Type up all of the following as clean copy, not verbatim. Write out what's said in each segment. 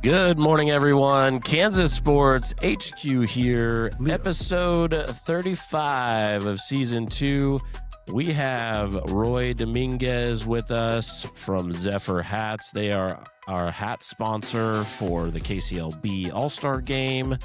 Good morning, everyone. Kansas Sports HQ here, episode 35 of season 2. We have Roy Dominguez with us from Zephyr Hats. They are our hat sponsor for the KCLB All-Star Game,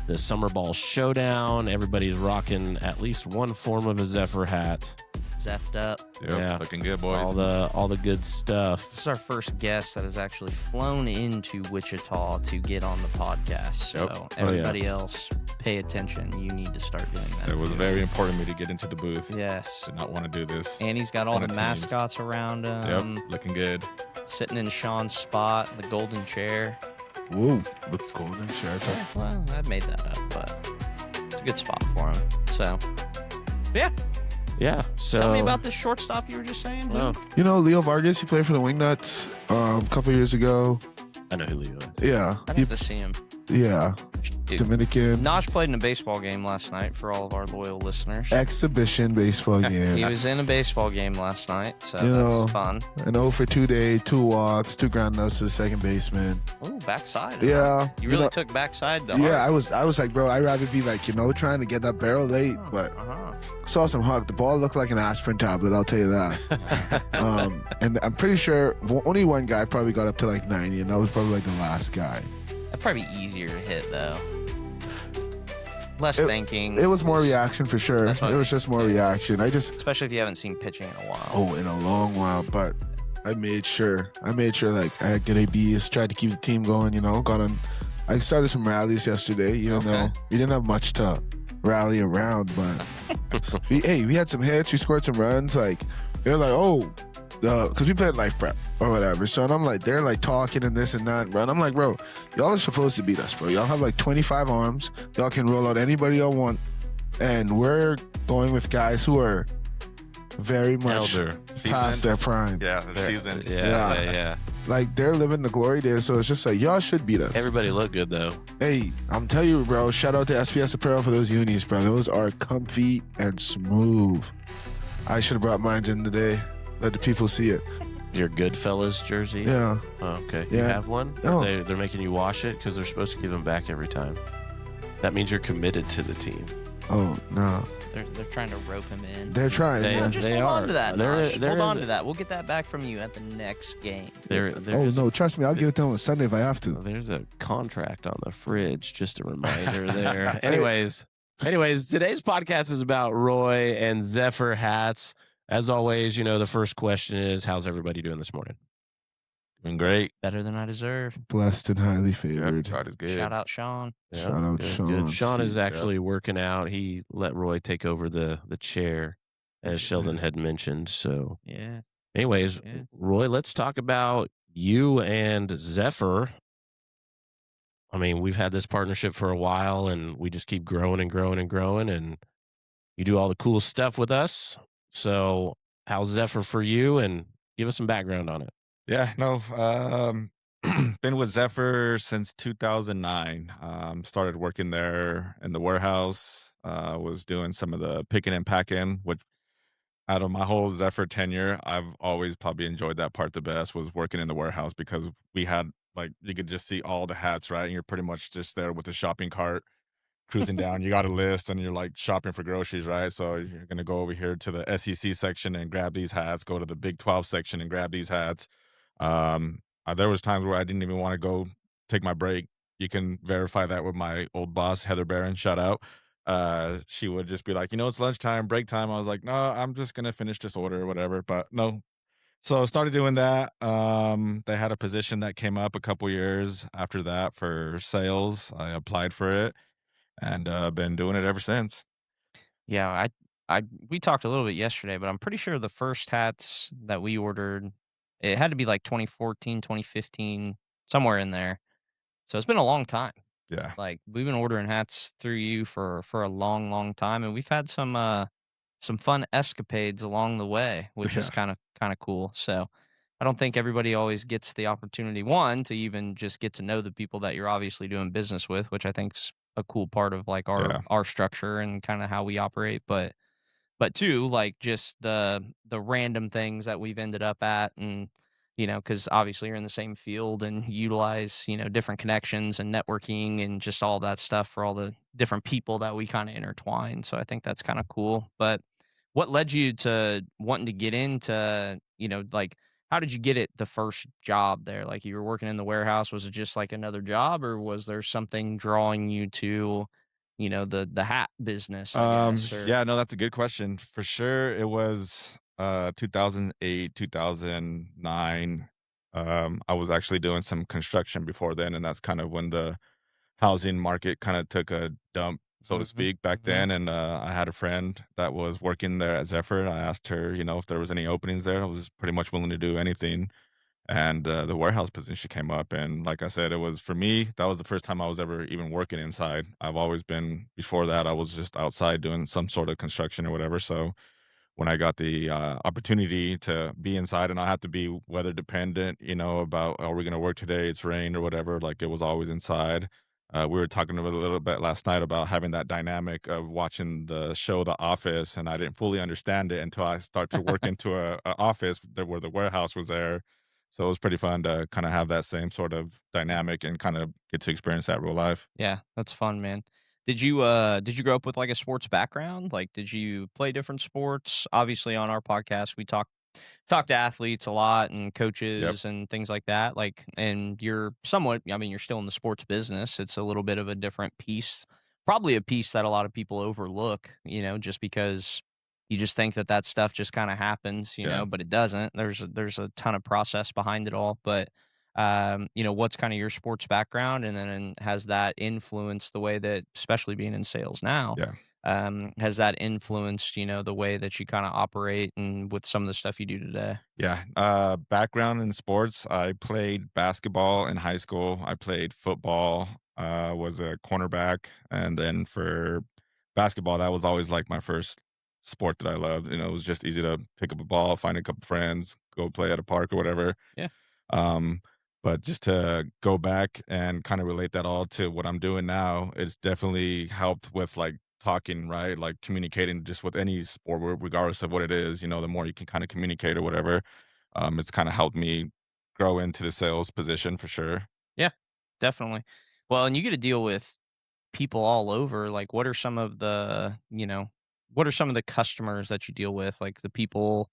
the Summer Ball Showdown. Everybody's rocking at least one form of a Zephyr hat. Zeffed up. Yep, yeah, looking good, boys. All the good stuff. This is our first guest that has actually flown into Wichita to get on the podcast. So everybody else, pay attention. You need to start doing that. It was very important to me to get into the booth. Yes. Did not want to do this. And he's got all the mascots around him. Yep, looking good. Sitting in Sean's spot, the golden chair. Whoa, the golden chair. Yeah, well, I made that up, but it's a good spot for him. So, yeah. Yeah, so Tell me about this shortstop you were just saying. Oh, You know, Leo Vargas, he played for the Wingnuts a couple years ago. I know who Leo is. Yeah. I'd have to see him. Yeah. Dude. Dominican. Naj played in a baseball game last night for all of our loyal listeners. Exhibition baseball game. He was in a baseball game last night, so You that's know, fun. An 0 for 2 day, 2 walks, 2 ground outs to the second baseman. Ooh, backside. Yeah. You really took backside to Yeah, heart. I was like, bro, I'd rather be like, trying to get that barrel late, but saw some hug. The ball looked like an aspirin tablet, I'll tell you that. And I'm pretty sure only one guy probably got up to like 90, and that was probably like the last guy. That'd probably be easier to hit, though. Less thinking. It was more reaction for sure. It That's what I was just more reaction. Especially if you haven't seen pitching in a while. Oh, in a long while, but I made sure like I had good ABs, tried to keep the team going, I started some rallies yesterday, even though we didn't have much to rally around, but we had some hits, we scored some runs, like they're like, because we played life prep or whatever. So and I'm like, they're like talking and this and that, bro. And I'm like, bro, y'all are supposed to beat us, bro. Y'all have like 25 arms. Y'all can roll out anybody y'all want. And we're going with guys who are very much past their prime. Yeah, they're seasoned. Yeah. Like they're living the glory days. So it's just like, y'all should beat us. Everybody looked good, though. Hey, I'm telling you, bro, shout out to SPS Apparel for those unis, bro. Those are comfy and smooth. I should have brought mine in today. Let the people see it. Your Goodfellas jersey? Yeah. Oh, okay. Yeah. You have one? Oh. They're making you wash it because they're supposed to give them back every time. That means you're committed to the team. Oh, no. They're trying to rope him in. They're trying. Just they hold are. on to that. There Hold on is to that. We'll get that back from you at the next game. No, trust me. I'll give it to them on Sunday if I have to. There's a contract on the fridge. Just a reminder there. Anyways, today's podcast is about Roy and Zephyr Hats. As always, the first question is, how's everybody doing this morning? Doing great. Better than I deserve. Blessed and highly favored. God is good. Shout out Sean. Yeah, Shout out good, Sean. good. Sean is actually working out. He let Roy take over the chair, as Sheldon had mentioned. So, yeah. Anyways, Yeah. Roy, let's talk about you and Zephyr. I mean, we've had this partnership for a while, and we just keep growing and growing and growing, and you do all the cool stuff with us. So, how's Zephyr for you? And give us some background on it. Yeah, no. Been with Zephyr since 2009. Started working there in the warehouse. Was doing some of the picking and packing, which out of my whole Zephyr tenure, I've always probably enjoyed that part the best, was working in the warehouse, because we had, like, you could just see all the hats, right? And you're pretty much just there with the shopping cart, cruising down. You got a list and you're like shopping for groceries, right? So you're going to go over here to the SEC section and grab these hats, go to the Big 12 section and grab these hats. There was times where I didn't even want to go take my break. You can verify that with my old boss, Heather Barron, shout out. She would just be like, it's lunchtime, break time. I was like, no, I'm just going to finish this order or whatever. But no. So I started doing that. They had a position that came up a couple years after that for sales. I applied for it and been doing it ever since. Yeah, we talked a little bit yesterday, but I'm pretty sure the first hats that we ordered, it had to be like 2014, 2015, somewhere in there. So it's been a long time. Yeah. Like, we've been ordering hats through you for a long, long time, and we've had some fun escapades along the way, which is kind of cool. So I don't think everybody always gets the opportunity, one, to even just get to know the people that you're obviously doing business with, which I think's a cool part of like our structure and kind of how we operate. But two, like, just the random things that we've ended up at, and because obviously you're in the same field and utilize, different connections and networking and just all that stuff for all the different people that we kind of intertwine. So I think that's kind of cool. But what led you to wanting to get into, like, how did you get it the first job there? Like, you were working in the warehouse. Was it just like another job, or was there something drawing you to, the hat business, I guess? Or Yeah, no, that's a good question. For sure, it was 2008, 2009. I was actually doing some construction before then, and that's kind of when the housing market kind of took a dump, so to Mhm, speak, back mhm. then. And I had a friend that was working there at Zephyr. I asked her, if there was any openings there. I was pretty much willing to do anything. And the warehouse position came up, and like I said, it was for me. That was the first time I was ever even working inside. I've always been before that. I was just outside doing some sort of construction or whatever. So when I got the opportunity to be inside, and I have to be weather dependent, about are we going to work today? It's rained or whatever. Like it was always inside. We were talking about a little bit last night about having that dynamic of watching the show The Office, and I didn't fully understand it until I start to work into a office there where the warehouse was there. So it was pretty fun to kind of have that same sort of dynamic and kind of get to experience that real life. Yeah, that's fun, man. Did you grow up with, like, a sports background? Like, did you play different sports? Obviously, on our podcast, we talk to athletes a lot and Yep. coaches and things like that, like, and you're somewhat, I mean, you're still in the sports business. It's a little bit of a different piece, probably a piece that a lot of people overlook, just because you just think that that stuff just kind of happens, Yeah. but it doesn't. There's a ton of process behind it all. But what's kind of your sports background, and then has that influenced the way that, especially being in sales now, Yeah. has that influenced, the way that you kind of operate and with some of the stuff you do today? Yeah, background in sports, I played basketball in high school, I played football, was a cornerback, and then for basketball, that was always, like, my first sport that I loved. It was just easy to pick up a ball, find a couple friends, go play at a park or whatever. Yeah. Um, but just to go back and kinda relate that all to what I'm doing now, it's definitely helped with, like, talking, right? Like, communicating just with any sport, regardless of what it is, the more you can kinda communicate or whatever. It's kinda helped me grow into the sales position for sure. Yeah, definitely. Well, and you get to deal with people all over. Like, what are some of the customers that you deal with? Like the people,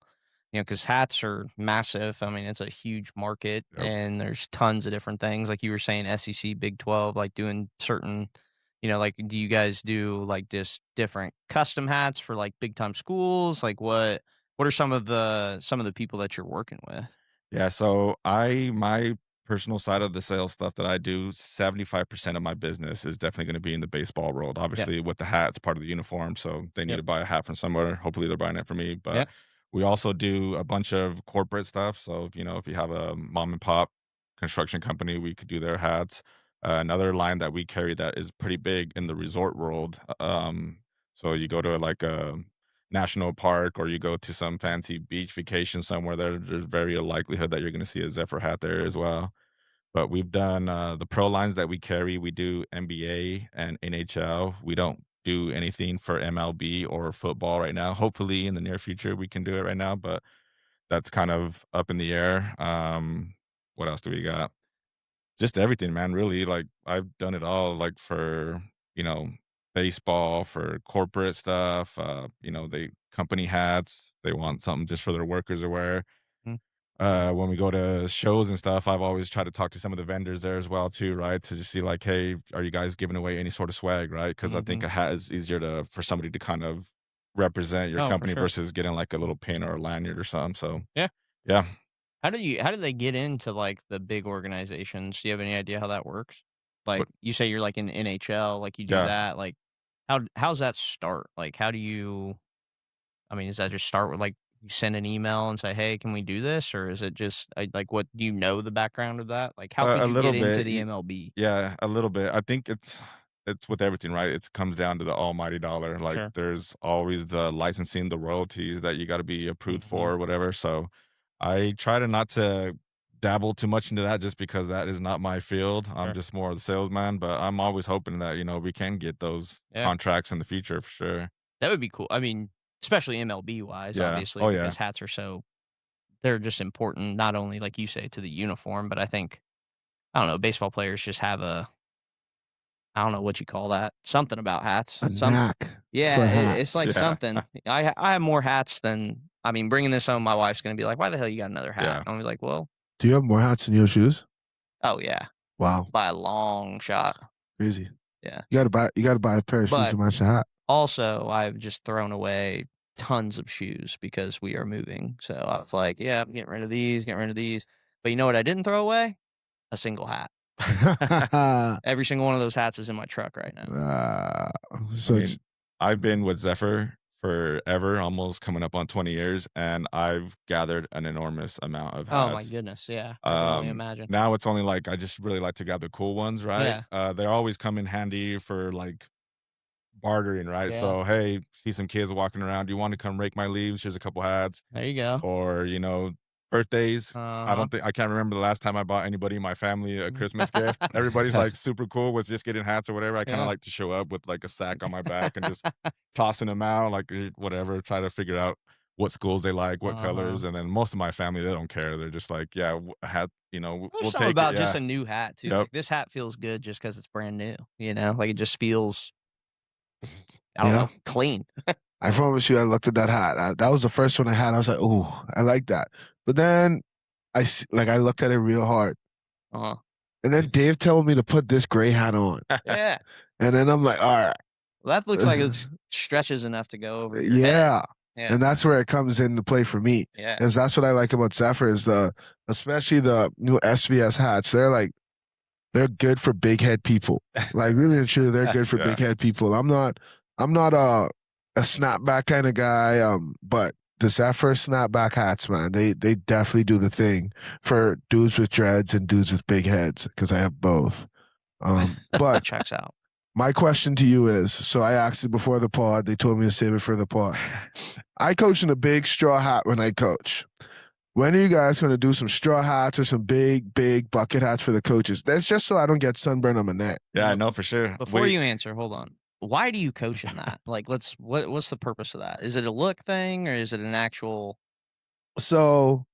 because hats are massive. I mean, it's a huge market Yep. and there's tons of different things. Like you were saying, SEC, Big 12, like doing certain, like, do you guys do like just different custom hats for like big time schools? Like what are some of the people that you're working with? Yeah, so my personal side of the sales stuff that I do, 75% of my business is definitely gonna be in the baseball world. Yep. Obviously, with the hat, it's part of the uniform, so they need Yep. to buy a hat from somewhere. Hopefully, they're buying it from me, but Yep. we also do a bunch of corporate stuff. So, if you have a mom and pop construction company, we could do their hats. Another line that we carry that is pretty big in the resort world, so you go to, like, a national park or you go to some fancy beach vacation somewhere, there's very a likelihood that you're gonna see a Zephyr hat there as well. But we've done, the pro lines that we carry, we do NBA and NHL. We don't do anything for MLB or football right now. Hopefully, in the near future, we can do it right now, but that's kind of up in the air. What else do we got? Just everything, man, really, like, I've done it all, like, for, you know, baseball, for corporate stuff, they company hats, they want something just for their workers to wear. Mm. When we go to shows and stuff, I've always tried to talk to some of the vendors there as well too, right? To just see like, "Hey, are you guys giving away any sort of swag?" Right? Because I think Mhm. a hat is easier for somebody to kind of represent your Oh, for company sure. versus getting, like, a little pin or a lanyard or something, so, Yeah. yeah. How do they get into, like, the big organizations? Do you have any idea how that works? Like, But you say you're, like, in the NHL, like, you do yeah. that, like, how's that start? Like, how do you I mean, does that just start with, like, you send an email and say, "Hey, can we do this?" Or is it just, like, what do you know the background of that? Like, how A could you little get into bit, the MLB? yeah, a little bit. I think it's with everything, right? It comes down to the almighty dollar. Like, Sure. there's always the licensing, the royalties that you gotta be approved Mhm. for or whatever, so I try to not to dabble too much into that just because that is not my field. I'm Sure. just more of the salesman, but I'm always hoping that, we can get those Yeah. contracts in the future for sure. That would be cool. I mean, especially MLB wise, Yeah. obviously, Oh, yeah. because hats are so they're just important, not only like you say to the uniform, but I think I don't know, baseball players just have I don't know what you call that, something about hats. A knack Yeah, for it's hats. like Yeah. something. I have more hats than I mean, bringing this home, my wife's gonna be like, "Why the hell you got another hat?" Yeah. And I'll be like, "Well, Do you have more hats than your shoes? oh yeah, Wow, by a long shot." crazy. Yeah. You gotta buy a pair of shoes But to match the hat. also, I've just thrown away tons of shoes because we are moving. So I was like, "Yeah, I'm getting rid of these, getting rid of these." But you know what I didn't throw away? A single hat. Every single one of those hats is in my truck right now. So I mean, I've been with Zephyr forever, almost coming up on 20 years, and I've gathered an enormous amount of hats. Oh my goodness, yeah. I can only imagine. Now it's only like I just really like to grab the cool ones, right? They always come in handy for like bartering, right? Yeah. So hey, see some kids walking around. Do you want to come rake my leaves? Here's a couple hats. There you go. Or birthdays. I can't remember the last time I bought anybody in my family a Christmas gift. Everybody's like super cool with just getting hats or whatever. I kind of like to show up with like a sack on my back and just tossing them out, like whatever. Try to figure out what schools they like, what colors, and then most of my family, they don't care. They're just like, yeah, hat. We'll There's something take about it. just Yeah. a new hat too. Yep. Like this hat feels good just because it's brand new. Like it just feels, I don't Yeah. know, clean. I promise you, I looked at that hat. That was the first one I had. I was like, "Oh, I like that." But then I looked at it real hard, Uh-huh. and then Dave told me to put this gray hat on, Yeah. and then I'm like, "All right, Well, that looks like it stretches enough to go over your head. yeah." Yeah. And that's where it comes into play for me, Yeah. because that's what I like about Zephyr is especially the new SBS hats. They're good for big head people. Like really and truly, they're good for big head people. I'm not a snapback kind of guy. But the Zephyr snapback hats, man, they definitely do the thing for dudes with dreads and dudes with big heads, because I have both. That But checks out. my question to you is, so I asked it before the pod. They told me to save it for the pod. I coach in a big straw hat when I coach. When are you guys going to do some straw hats or some big bucket hats for the coaches? That's just so I don't get sunburn on my neck. Yeah, I know for sure. Before you answer, hold on. Why do you coach in that? Like, what's the purpose of that? Is it a look thing or is it an actual? So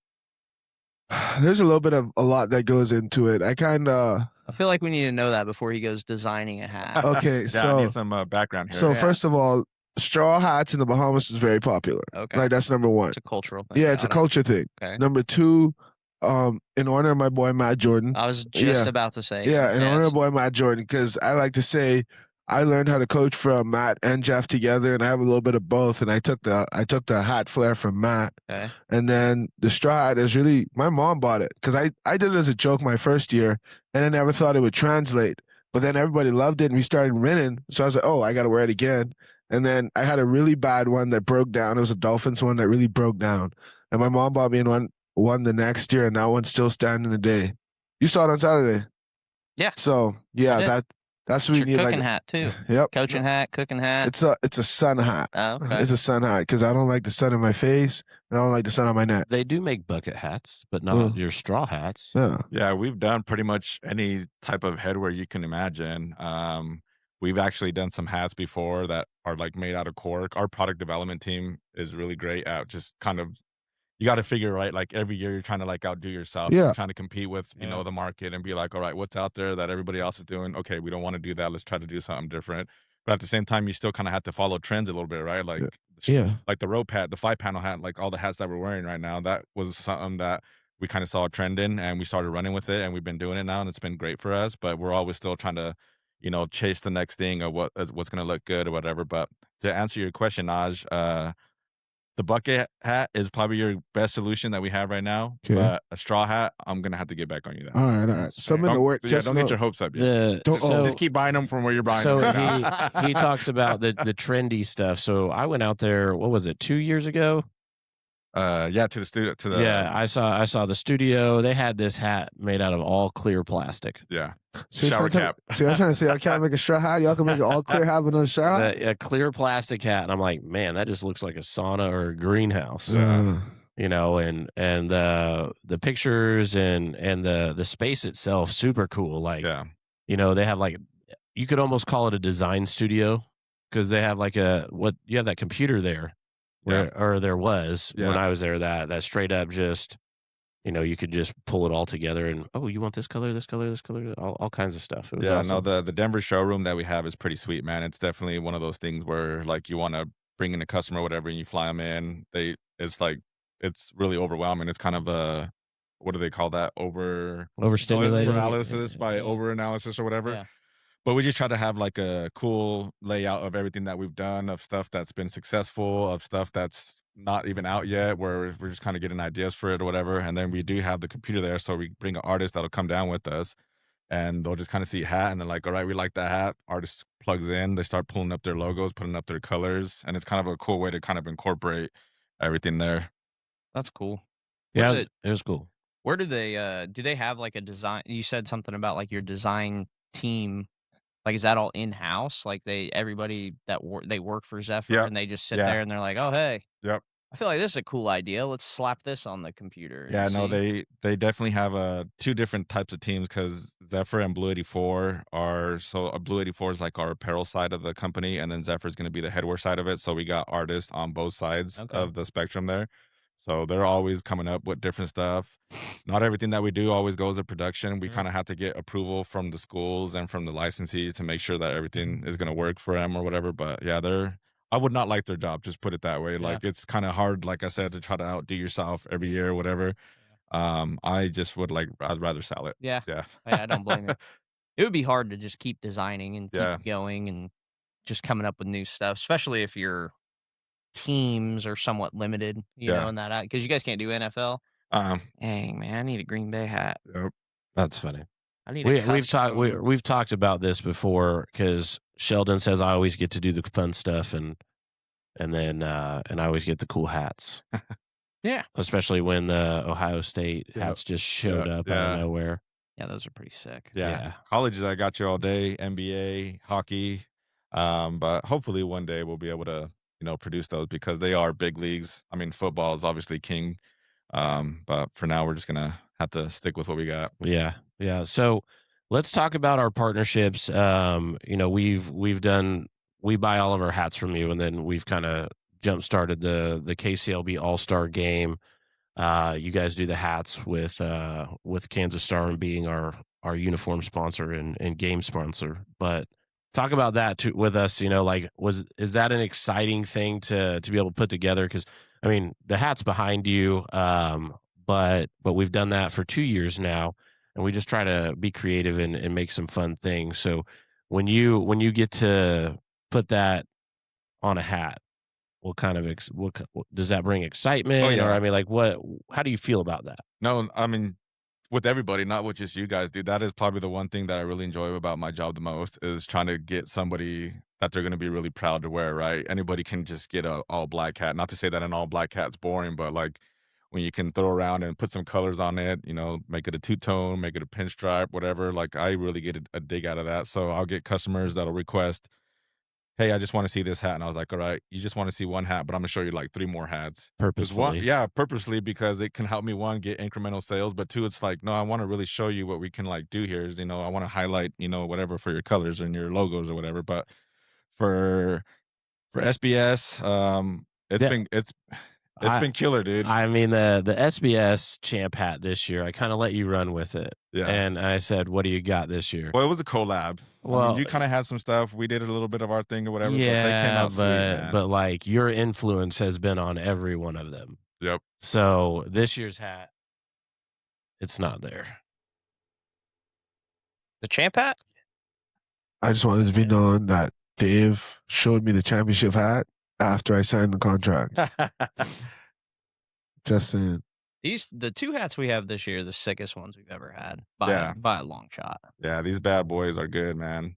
there's a little bit of a lot that goes into it. I feel like we need to know that before he goes designing a hat. Okay, I need some background here. So first of all, straw hats in the Bahamas is very popular. Okay. Like that's number one. It's a cultural thing. Yeah, it's a culture thing. Okay. Number two, in honor of my boy Matt Jordan. I was just about to say. Yeah, in honor of boy Matt Jordan, because I like to say I learned how to coach from Matt and Jeff together, and I have a little bit of both. And I took the hat flair from Matt, Okay. and then the straw hat is really my mom bought it because I did it as a joke my first year, and I never thought it would translate. But then everybody loved it, and we started winning. So I was like, oh, I got to wear it again. And then I had a really bad one that broke down. It was a Dolphins one that really broke down, and my mom bought me one the next year, and that one's still standing today. You saw it on Saturday. Yeah. So yeah, that's what we need. Cooking hat too. Yep. Coaching hat, cooking hat. It's a sun hat. Oh, okay. It's a sun hat because I don't like the sun in my face and I don't like the sun on my neck. They do make bucket hats, but not your straw hats. Yeah. Yeah, we've done pretty much any type of headwear you can imagine. We've actually done some hats before that are like made out of cork. Our product development team is really great at just kind of, you got to figure, right? Like every year you're trying to like outdo yourself. Yeah. You're trying to compete with, the market and be like, all right, what's out there that everybody else is doing? Okay, we don't want to do that. Let's try to do something different. But at the same time, you still kind of have to follow trends a little bit, right? Like, like the rope hat, the 5-panel hat, like all the hats that we're wearing right now, that was something that we kind of saw a trend in and we started running with it and we've been doing it now and it's been great for us. But we're always still trying to, chase the next thing or what's going to look good or whatever. But to answer your question, Naj, the bucket hat is probably your best solution that we have right now. Okay. But a straw hat, I'm going to have to get back on you. All right. Some in the work. Don't get your hopes up yet. Just keep buying them from where you're buying them. So he talks about the trendy stuff. So I went out there, what was it, 2 years ago? To the studio. I saw the studio. They had this hat made out of all clear plastic. Yeah. So shower cap. So I'm trying to say I can't make a straw hat. Y'all can make an all clear hat with no straw hat. A clear plastic hat, and I'm like, man, that just looks like a sauna or a greenhouse. And the pictures and the space itself, super cool. Like, they have like, you could almost call it a design studio because they have like you have that computer there. Or there was when I was there that straight up just you could just pull it all together and, oh, you want this color, this color, this color, all kinds of stuff. It was Yeah, no, awesome. the Denver showroom that we have is pretty sweet, man. It's definitely one of those things where like you want to bring in a customer or whatever and you fly them in. It's like it's really overwhelming. It's kind of a what do they call that? Overstimulating. Paralysis by over analysis or whatever. Yeah. But we just try to have like a cool layout of everything that we've done, of stuff that's been successful, of stuff that's not even out yet, where we're just kind of getting ideas for it or whatever. And then we do have the computer there, so we bring an artist that'll come down with us, and they'll just kind of see a hat, and they're like, "All right, we like that hat." Artist plugs in, they start pulling up their logos, putting up their colors, and it's kind of a cool way to kind of incorporate everything there. That's cool. Yeah, Where it was cool. Where do they have like a design? You said something about like your design team. Like, is that all in-house? Like, everybody that they work for Zephyr Yep. and they just sit Yeah. there and they're like, "Oh, hey, Yep. I feel like this is a cool idea. Let's slap this on the computer." and Yeah, no, see." they definitely have two different types of teams because Zephyr and Blue 84 are Blue 84 is like our apparel side of the company, and then Zephyr is going to be the headwear side of it. So we got artists on both sides Okay. of the spectrum there. So they're always coming up with different stuff. Not everything that we do always goes to production. We Mhm. kind of have to get approval from the schools and from the licensees to make sure that everything is going to work for them or whatever. But yeah, I would not like their job, just put it that way. Yeah. Like it's kind of hard, like I said, to try to outdo yourself every year or whatever. I just I'd rather sell it. Yeah. Yeah. I don't blame you. It would be hard to just keep designing and Yeah. keep going and just coming up with new stuff, especially if your teams are somewhat limited, Yeah. in that because you guys can't do NFL. Um, Dang, man, I need a Green Bay hat. yep. That's funny. I need We've talked custom- we've talked about this before because Sheldon says I always get to do the fun stuff and then and I always get the cool hats. Yeah. Especially when the Ohio State Yep. hats just showed Yeah, up out yeah. of nowhere. Yeah, those are pretty sick. Yeah. Yeah. Colleges, I got you all day, NBA, hockey. But hopefully one day we'll be able to, produce those because they are big leagues. I mean, football is obviously king. But for now we're just gonna have to stick with what we got. Yeah. Yeah. So let's talk about our partnerships. We buy all of our hats from you, and then we've kind of jump started the KCLB All-Star game. You guys do the hats with Kansas Star and being our uniform sponsor and game sponsor. But talk about that too with us. Is that an exciting thing to be able to put together? Because I mean, the hat's behind you, but we've done that for 2 years now, and we just try to be creative and make some fun things. So when you get to put that on a hat, what kind of does that bring excitement? Oh, yeah. Or I mean, like how do you feel about that? No, I mean, with everybody, not with just you guys, dude. That is probably the one thing that I really enjoy about my job the most is trying to get somebody that they're going to be really proud to wear, right? Anybody can just get a all black hat. Not to say that an all black hat's boring, but like when you can throw around and put some colors on it, make it a two-tone, make it a pinstripe, whatever. Like I really get a dig out of that. So I'll get customers that'll request, "Hey, I just want to see this hat." And I was like, "All right, you just want to see one hat, but I'm gonna show you like 3 more hats." Purposefully. Purposely because it can help me, one, get incremental sales, but two, it's like, no, I want to really show you what we can like do here. I want to highlight, whatever for your colors and your logos or whatever. But for SBS, Yeah. it's been killer, dude. I mean, the SBS champ hat this year, I kind of let you run with it. Yeah. And I said, what do you got this year? Well, it was a collab. Well, you kind of had some stuff. We did a little bit of our thing or whatever. But they came yeah, out sweet, man. but like your influence has been on every one of them. Yep. So this year's hat, it's not there. The champ hat? I just wanted to be known that Dave showed me the championship hat after I signed the contract. Just saying. The 2 hats we have this year are the sickest ones we've ever had Yeah. by a long shot. Yeah, these bad boys are good, man.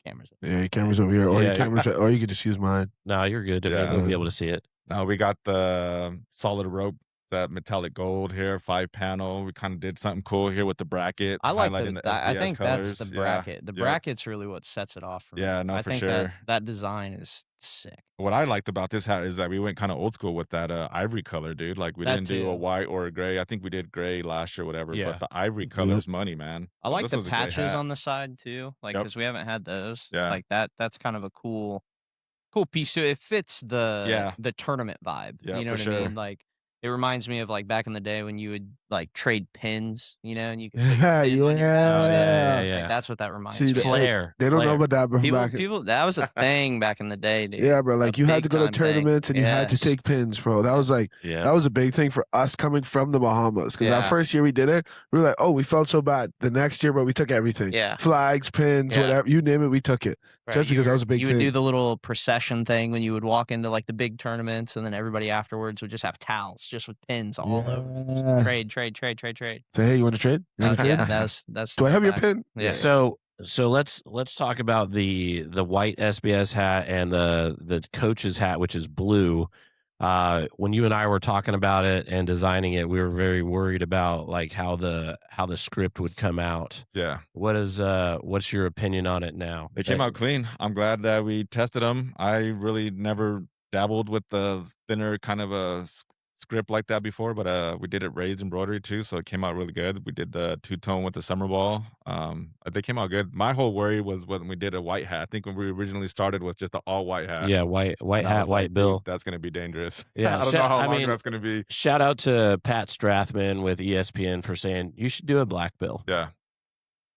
Cameras. Yeah, your camera's over here, or Yeah. your camera's, or you could just use mine. No, you're good. Yeah. We'll be able to see it. Now we got the solid rope, that metallic gold here, 5-panel. We kind of did something cool here with the bracket, I like highlighting the I SBS think colors. that's the Yeah, bracket. The yep. bracket's really what sets it off for me. Yeah, no, I for think sure. that design is sick. What I liked about this hat is that we went kind of old school with that ivory color, dude. Like we That didn't do a too. white or a gray. I think we did gray last year, whatever. Yeah. But the ivory color's money, man. I like This the was a great patches hat. on the side too, like Yep. because we haven't had those. Yeah. Like that's kind of a cool piece to it. It fits Yeah. the tournament vibe. Yeah, You know for what I sure. mean? Like it reminds me of like back in the day when you would like trade pins, and you can put your Yeah, pin on your hat. Oh, yeah. yeah. Like, that's what that reminds See, me they, of. Flair. they don't know Flair. about that, bro. People, that was a thing back in the day, dude. Yeah, bro. Like A you had to go to big-time thing. tournaments and you had to Yes. take pins, bro. That was like Yeah. that was a big thing for us coming from the Bahamas. Because that Yeah. first year we did it, we were like, oh, we felt so bad. The next year, bro, we took everything. Yeah. Flags, pins, Yeah. whatever. You name it, we took it. Right, Just because that was a big You thing. would do the little procession thing when you would walk into like the big tournaments, and then everybody afterwards would just have towels just with pins all over. Yeah. Trade. Say, hey, you want to trade? You want to Yeah, trade? that's. Do I have your back. pin? Yeah. So let's talk about the white SBS hat and the coach's hat, which is blue. When you and I were talking about it and designing it, we were very worried about like how the script would come out. Yeah. What's your opinion on it now? They came out clean. I'm glad that we tested them. I really never dabbled with the thinner kind of a script like that before, but we did it raised embroidery too, so it came out really good. We did the two-tone with the summer ball. They came out good. My whole worry was when we did a white hat. I think when we originally started with just an all white hat. Yeah, white And I hat, was white like, bill. "Dude, that's gonna be dangerous." Yeah, I don't know how long that's gonna be. Shout out to Pat Strathman with ESPN for saying you should do a black bill. Yeah.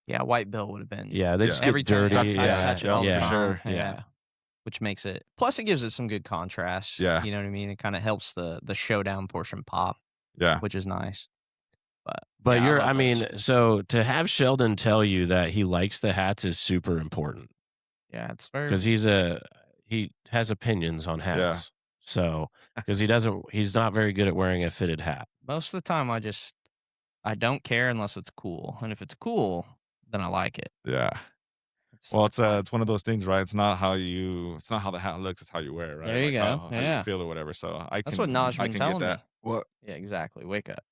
Yeah, white bill would have been. Yeah, they just every get dirty. time. Yeah, Touch it all the yeah, time. sure. Yeah. Which makes it. Plus, it gives it some good contrast. Yeah. You know what I mean. It kind of helps the showdown portion pop, Yeah. which is nice. But yeah, I mean, so to have Sheldon tell you that he likes the hats is super important Yeah, it's very. because he has opinions on hats. Yeah. So because he's not very good at wearing a fitted hat. Most of the time, I don't care unless it's cool, and if it's cool, then I like it. Yeah. Well, it's one of those things, right? It's not how the hat looks, it's how you wear it, right? There you Like go. how Yeah. you feel or whatever. So That's what Naj I been can telling get that. me. What? Yeah, exactly. Wake up.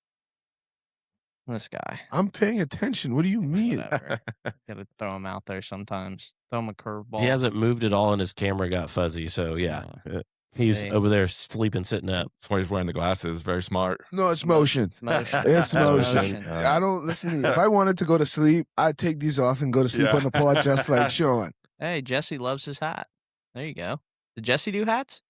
This guy. I'm paying attention. What do you mean? Whatever. Gotta throw him out there sometimes. Throw him a curveball. He hasn't moved at all, and his camera got fuzzy. So yeah, he's Hey. over there sleeping, sitting up. That's why he's wearing the glasses. Very smart. No, it's motion. Motion. It's motion. Motion. I don't listen to me. If I wanted to go to sleep, I'd take these off and go to sleep Yeah. on the pod just like Sean. Hey, Jesse loves his hat. There you go. Did Jesse do hats?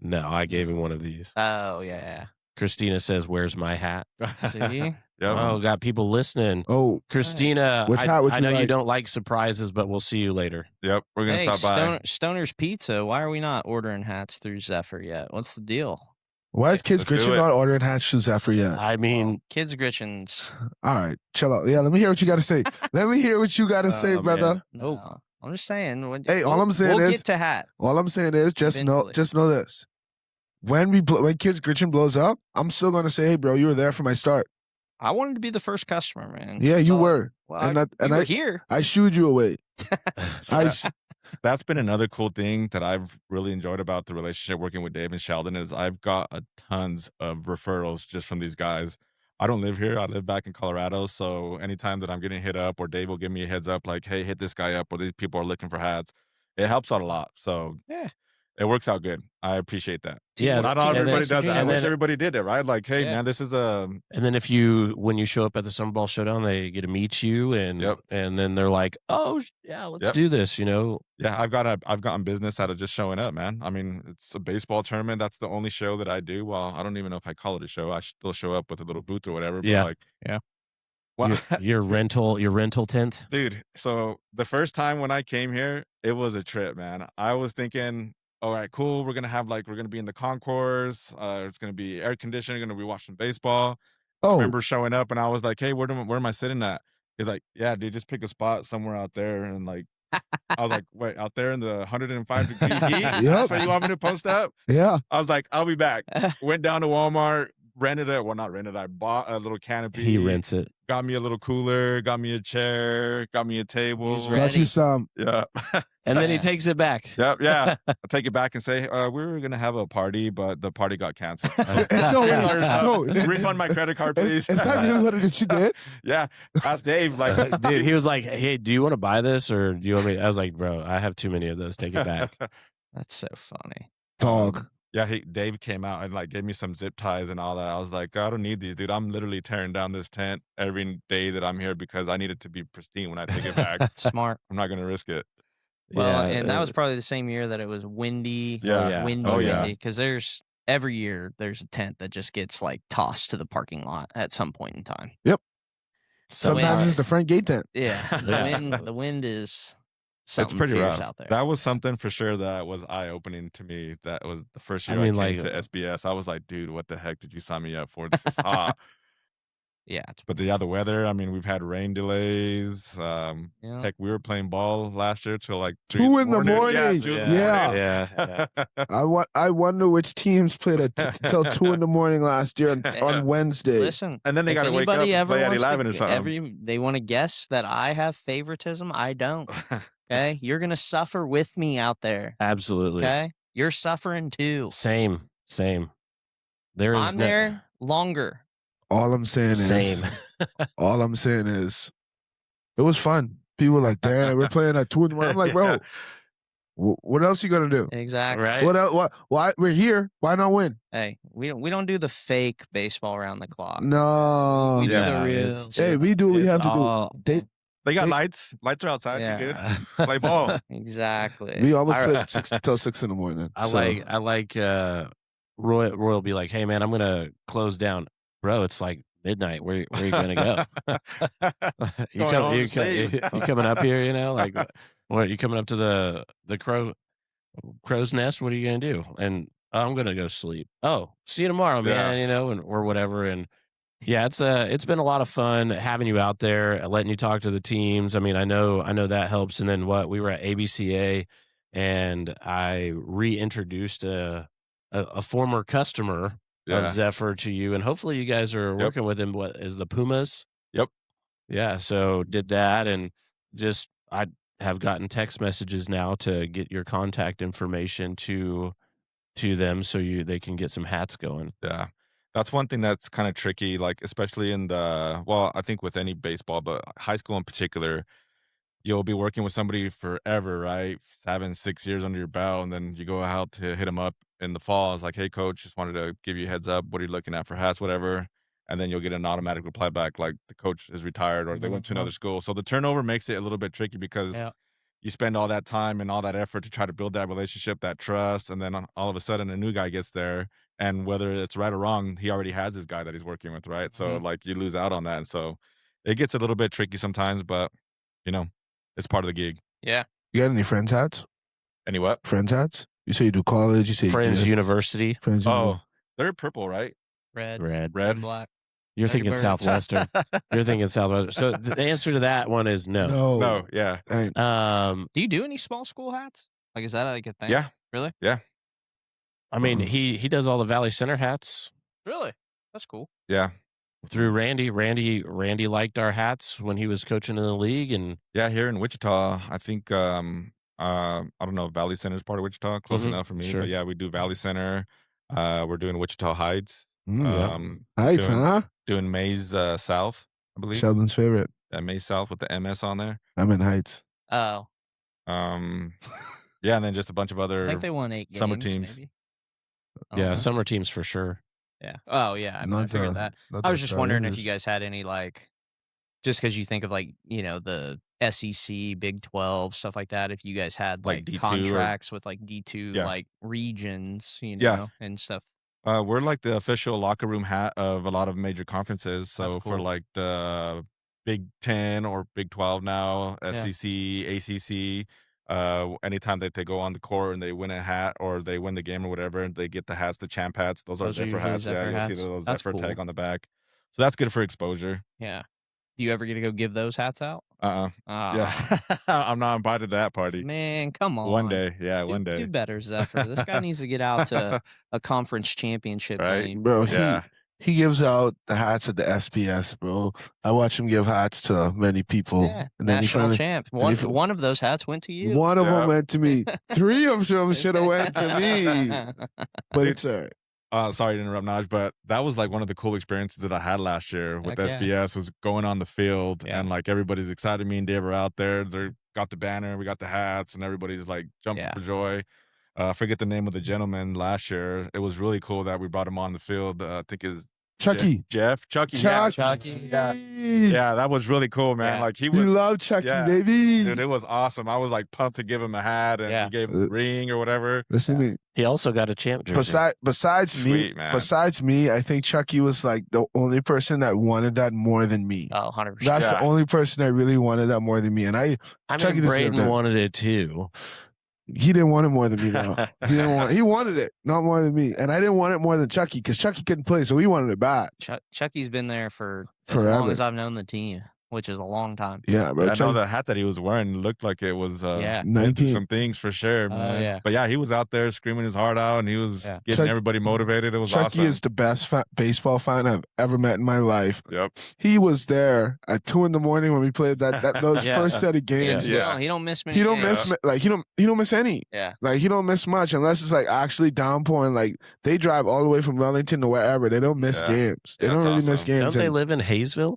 No, I gave him one of these. Oh, yeah. Christina says, "Where's my hat?" See? Yep. Oh, got people listening. Oh, Christina, Which hat would I you know you like? don't like surprises, but we'll see you later. Yep. We're gonna Hey, stop by. Stoner's Pizza. Why are we not ordering hats through Zephyr yet? What's the deal? why is Kids Let's do Gritchen it. not ordering hats to Zephyr yet? I mean, Kids Gritchen's. All right, chill out. Yeah, let me hear what you got to say. Let me hear what you got to say, Oh, brother. man. No, I'm just saying. Hey, all I'm saying we'll is- get to hat. All I'm saying is just know Eventually. this. When Kids Gritchen blows up, I'm still gonna say, hey, bro, you were there for my start. I wanted to be the first customer, man. Yeah, That's you all. were. Well, And you and were I- here. I shooed you away. So that's been another cool thing that I've really enjoyed about the relationship working with Dave and Sheldon is I've got tons of referrals just from these guys. I don't live here. I live back in Colorado. So anytime that I'm getting hit up or Dave will give me a heads up like, hey, hit this guy up or these people are looking for hats, it helps out a lot. So Yeah. it works out good. I appreciate that. yeah. Not and everybody then- does that. I and wish then- everybody did it, right? Like, hey, Yeah. man, this is And then when you show up at the Summer Ball Showdown, they get to meet you, and Yep. and then they're like, "Oh, yeah, let's Yep. do this." You know, yeah, I've gotten business out of just showing up, man. I mean, it's a baseball tournament. That's the only show that I do. Well, I don't even know if I call it a show. I still show up with a little booth or whatever. But Yeah. like, Yeah. Well, your rental tent. dude, so the first time when I came here, it was a trip, man. I was thinking, all right, cool. We're gonna be in the concourse. It's gonna be air conditioning. Gonna be watching baseball. I Oh, remember showing up and I was like, hey, where am I sitting at? He's like, yeah, dude, just pick a spot somewhere out there. And like, I was like, wait, out there in the 105 degree heat? Yep. That's where you want me to post up? yeah. I was like, I'll be back. Went down to Walmart, not rented. I bought a little canopy. He rents it. Got me a little cooler, got me a chair, got me a table. He's Got you ready. some. Yeah. And then he takes it back. Yep. Yeah. I'll take it back and say, we were going to have a party, but the party got canceled. So, No, wait, Sorry, no. refund my credit card, please. Is that really what you did? Yeah. Ask Dave. Like, Dude, he was like, "Hey, do you want to buy this, or do you want me?" I was like, "Bro, I have too many of those. Take it back." That's so funny. Dog. Yeah, Dave came out and like gave me some zip ties and all that. I was like, I don't need these, dude. I'm literally tearing down this tent every day that I'm here because I need it to be pristine when I take it back. Smart. I'm not gonna risk it. Well, Yeah, and that was probably the same year that it was windy. Yeah. yeah. Windy, Oh, yeah. windy. Because there's every year there's a tent that just gets like tossed to the parking lot at some point in time. Sometimes it's the front gate tent. Yeah, Yeah. the wind is It's something pretty fierce rough. out there. That was something for sure that was eye-opening to me. That was the first year I mean, came like, to SBS. I was like, dude, what the heck did you sign me up for? This is hot. Yeah, it's But the weather, I mean, we've had rain delays. yeah. Heck, we were playing ball last year till like 2 in the morning. Yeah, 2 in the Yeah. morning. I wonder which teams played till 2 in the morning last year on Wednesday. Listen, And then they if got to wake up anybody and ever play at wants 11 to, or something. they want to guess that I have favoritism. I don't. Okay, you're gonna suffer with me out there. Absolutely. Okay, you're suffering too. Same. There is I'm there longer. All I'm saying Same. is, it was fun. People were like, damn, we're playing at 2 in the morning. I'm like, bro, what else you gonna do? Exactly. Right? What else? Why we're here? Why not win? Hey, we don't do the fake baseball around the clock. No. We do Yeah, the real. it's- Hey, we do what we It's have to all- do. They got They- lights. Lights are outside. Yeah. You good? Play ball. Exactly. We almost played till 6 in the morning. I so. like Roy will be like, hey man, I'm gonna close down. Bro, it's like midnight. Where are you gonna go? you Going home to sleep. you coming up here, like what you coming up to the crow's nest? What are you gonna do? And I'm gonna go sleep. Oh, see you tomorrow, man, and or whatever. And yeah, it's been a lot of fun having you out there, letting you talk to the teams. I mean, I know that helps. And then we were at ABCA, and I reintroduced a former customer of Zephyr to you, and hopefully you guys are working with him. What is the Pumas? Yep. Yeah. So did that, and just I have gotten text messages now to get your contact information to them so they can get some hats going. Yeah. That's one thing that's kind of tricky, like especially in I think with any baseball, but high school in particular, you'll be working with somebody forever, right? 7, 6 years under your belt, and then you go out to hit them up in the fall. It's like, hey, coach, just wanted to give you a heads up. What are you looking at for hats, whatever? And then you'll get an automatic reply back, like the coach is retired or they went to another school. So the turnover makes it a little bit tricky because you spend all that time and all that effort to try to build that relationship, that trust, and then all of a sudden a new guy gets there, and whether it's right or wrong, he already has his guy that he's working with, right? So like you lose out on that, and so it gets a little bit tricky sometimes, but it's part of the gig. Yeah. You got any friends hats? Any what? Friends hats? You say you do college. You say Friends University. Friends. Oh, they're purple, right? Red. Red. Black. You're thinking Birds. Southwestern. You're thinking Southwestern. So the answer to that one is no. No, yeah. Do you do any small school hats? Like, is that like a thing? Yeah. Really? Yeah. I mean, he does all the Valley Center hats Really? That's cool. Yeah. through Randy. Randy liked our hats when he was coaching in the league, and Yeah, here in Wichita, I think I don't know, Valley Center is part of Wichita, close enough for me. Sure. But yeah, we do Valley Center. We're doing Wichita Heights. Heights, huh? Doing Mays South, I believe. Sheldon's favorite. Mays South with the MS on there. I'm in Heights. Oh. Yeah, and then just a bunch of I other think they won 8 games. summer teams. Maybe. yeah, summer teams for sure. Yeah. Oh, yeah. I mean, I figured that. I was just wondering if you guys had any, like, just because you think of, like, the SEC, Big 12, stuff like that, if you guys had, Like like, D2 contracts with, like, D2, Yeah. like, regions, Yeah. and stuff. We're like the official locker room hat of a lot of major conferences. So That's for cool. like the Big 10 or Big 12 now, Yeah. SEC, ACC, anytime that they go on the court and they win a hat or they win the game or whatever, they get the hats, the champ hats. Those are Zephyr usually hats. Zephyr Yeah, you'll see hats. the little That's Zephyr tag cool. on the back. So that's good for exposure. Yeah. Do you ever get to go give those hats out? Yeah. Ah, I'm not invited to that party. Man, come on. One day. Yeah, Do, one day. do better, Zephyr. This guy needs to get out to a conference championship Right? game. Bro, Yeah. he gives out the hats at the SPS, bro. I watch him give hats to many people. Yeah, and then he national finally, champ. and he One of those hats went to you. one of Yeah. them went to me. 3 of them should have went to me. But Dude. it's all right. Sorry to interrupt, Naj, but that was like one of the cool experiences that I had last year with Heck yeah. SBS was going on the field Yeah. and like everybody's excited. Me and Dave are out there. They got the banner, we got the hats, and everybody's like jumping Yeah. for joy. I forget the name of the gentleman last year. It was really cool that we brought him on the field. I think his Chucky. Chucky. Chucky. Yeah, that was really cool, man. Yeah. Like he We was. love Chucky, yeah. baby. Dude, it was awesome. I was like pumped to give him a hat, and Yeah. he gave him a ring or whatever. Listen to me. He also got a champ jersey. Besides me, Sweet, man. I think Chucky was like the only person that wanted that more than me. Oh, 100%. That's the Yeah. only person that really wanted that more than me. And I Chucky mean, deserved Braden that. wanted it too. he didn't want it more than me though. He wanted it, not more than me. And I didn't want it more than Chucky because Chucky couldn't play, so he wanted it bad. Chucky's been there for as Forever. long as I've known the team, which is a long time. Yeah, bro. I know the hat that he was wearing looked like it was Yeah. went through 19. some things for sure, man. yeah. But yeah, he was out there screaming his heart out, and he was Yeah. getting everybody motivated. It was Chucky awesome. is the best baseball fan I've ever met in my life. Yep. He was there at 2 a.m. when we played those Yeah. first set of games. Yeah. He don't miss many He don't games. miss he don't miss any. Yeah. Like he don't miss much unless it's like actually downpouring. Like they drive all the way from Wellington to wherever. They don't miss Yeah. games. They Yeah, don't that's really miss awesome. games. Don't they And- live in Hayesville?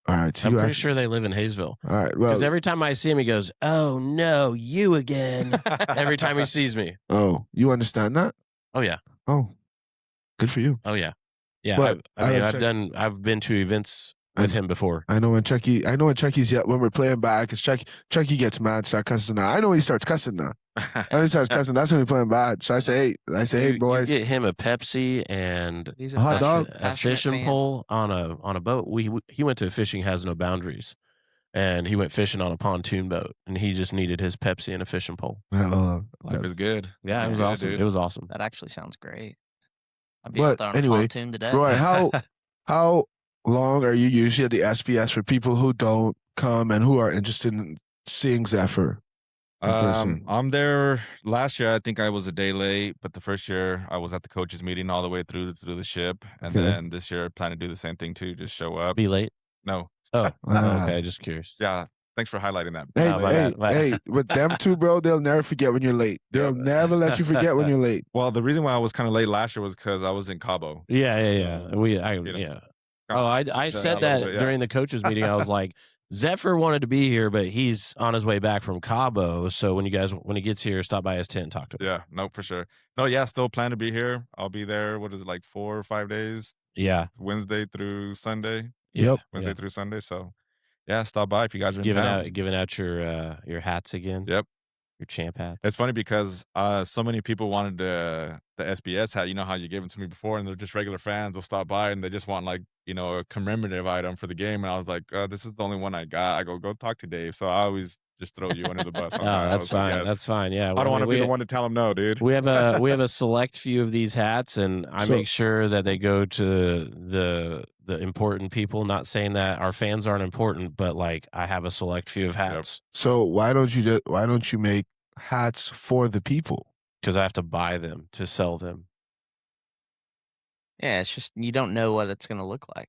all right, so I'm you pretty actually, sure they live in Hayesville. all right. Well, Because every time I see him, he goes, "Oh no, you again!" Every time he sees me. oh, you understand that? Oh yeah. Oh, good for you. Oh yeah. Yeah. But I mean, I like I've been to events with him before. I know when Chucky's when we're playing back, because Chucky gets mad, start cussing now. I know he starts cussing now. I know he starts cussing. That's when we're playing bad. So I say, hey, You boys, get him a Pepsi and He's A hot dog? a fishing pole on a boat. He went to Fishing Has No Boundaries, and he went fishing on a pontoon boat, and he just needed his Pepsi and a fishing pole. Life is good. Yeah, it was Yeah, awesome. dude. It was awesome. That actually sounds great. I'd be But out there on anyway, a pontoon today. Roy, how long are you usually at the SBS for people who don't come and who are interested in seeing Zephyr? in person? I'm there last year. I think I was a day late, but the first year I was at the coaches meeting all the way through the ship, and Okay. then this year I plan to do the same thing too. Just show up. Be late. No, Oh, Ah. okay. Just curious. yeah. Thanks for highlighting that. Hey, Oh, my hey, bad, my hey, bad. with them two, bro, they'll never forget when you're late. They'll never let you forget when you're late. Well, the reason why I was kind of late last year was because I was in Cabo. Yeah. know. Yeah. Oh, I said a that little bit, yeah. during the coaches meeting. I was like, Zephyr wanted to be here, but he's on his way back from Cabo. So when he gets here, stop by his tent and talk to him. Yeah, no, for sure. No, yeah, still plan to be here. I'll be there. What is it, like 4 or 5 days? Yeah. Wednesday through Sunday. Yep. Wednesday through Sunday. So, yeah, stop by if you guys are in town. Giving out your hats again. Yep. Your champ hats. It's funny because so many people wanted the SBS hat. You know how you gave them to me before, and they're just regular fans. They'll stop by and they just want like a commemorative item for the game. And I was like, this is the only one I got. I go talk to Dave. So I always just throw you under the bus. Oh, I that's was like, fine. yeah, That's fine. Yeah. I don't want to be the one to tell him no, dude. We have a select few of these hats, and I So- make sure that they go to the important people. Not saying that our fans aren't important, but like I have a select few of hats So why don't you make hats for the people? because I have to buy them to sell them. Yeah, it's just you don't know what it's gonna look like,